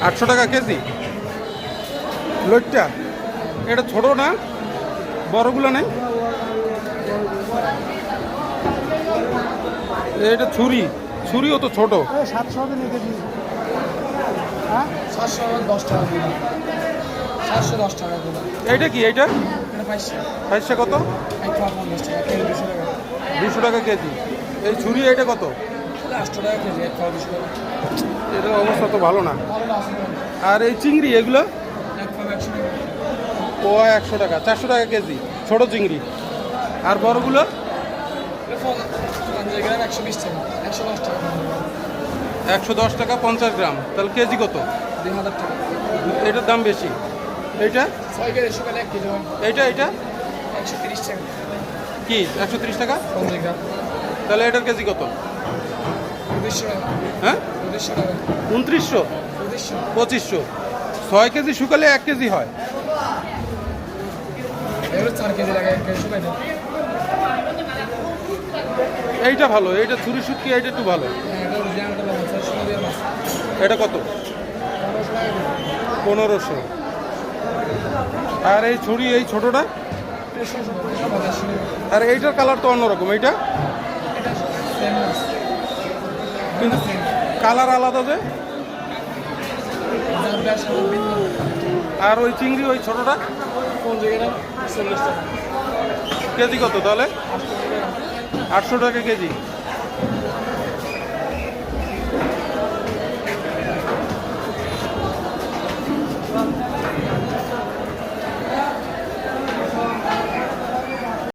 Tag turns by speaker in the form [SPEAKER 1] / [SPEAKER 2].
[SPEAKER 1] 800 টাকা কেজি লইট্টা। এটা ছোট না, বড়গুলো নেই? এটা ছুরি, ছুরিও তো ছোট।
[SPEAKER 2] 700 হবে না কেজি? হ্যাঁ 710 টাকা কিলো। 710 টাকা কিলো।
[SPEAKER 1] এইটা কি? এইটা
[SPEAKER 2] এটা 500।
[SPEAKER 1] 500 কত?
[SPEAKER 2] 150 টাকা কেজি, 200 টাকা।
[SPEAKER 1] 200 টাকা কেজি। এই ছুরি এটা কত?
[SPEAKER 2] 800 টাকা কেজি, 150 টাকা।
[SPEAKER 1] এটার অবস্থা তো ভালো না।
[SPEAKER 2] ভালো না আসলে।
[SPEAKER 1] আর এই চিংড়ি এগুলো?
[SPEAKER 2] 100 টাকা।
[SPEAKER 1] ও 100 টাকা, 400 টাকা কেজি ছোট চিংড়ি। আর বড়গুলো?
[SPEAKER 2] এটা 50 গ্রাম 120 টাকা, 110 টাকা।
[SPEAKER 1] 110 টাকা 50 গ্রাম, তাহলে কেজি কত?
[SPEAKER 2] 2000 টাকা।
[SPEAKER 1] এটার দাম বেশি। এইটা?
[SPEAKER 2] 6 কেজি শুকালে 1 কেজি হয়।
[SPEAKER 1] এইটা এইটা
[SPEAKER 2] 130 টাকা।
[SPEAKER 1] কি 130 টাকা?
[SPEAKER 2] 50 গ্রাম।
[SPEAKER 1] তাহলে এটার কেজি কত?
[SPEAKER 2] 200 টাকা।
[SPEAKER 1] হ্যাঁ
[SPEAKER 2] 200 টাকা।
[SPEAKER 1] 2900,
[SPEAKER 2] 200।
[SPEAKER 1] 2500। 6 কেজি শুকালে 1 কেজি হয়।
[SPEAKER 2] এগুলো 4 কেজি লাগে, 1 কেজি শুকাই দেয়।
[SPEAKER 1] এইটা ভালো, এইটা ছুরি শুটকি, এইটা একটু ভালো।
[SPEAKER 2] এটা অরিজিনাল টাকা মাছ, 600 দিয়ে মাছ।
[SPEAKER 1] এটা কত?
[SPEAKER 2] 1500 টাকা কেজি।
[SPEAKER 1] 1500। আর এই ছুরি এই ছোটটা?
[SPEAKER 2] 300 টাকা।
[SPEAKER 1] আর এইটার কালার তো অন্যরকম। এইটা
[SPEAKER 2] এটা সেম মাছ।
[SPEAKER 1] কিন্তু কালার আলাদা যে।
[SPEAKER 2] যার ব্যবসা ভিন্ন।
[SPEAKER 1] আর ওই চিংড়ি ওই ছোটটা
[SPEAKER 2] 50 গ্রাম 40 টাকা।
[SPEAKER 1] কেজি কত তাহলে?
[SPEAKER 2] 800 টাকা।
[SPEAKER 1] 800 টাকা কেজি।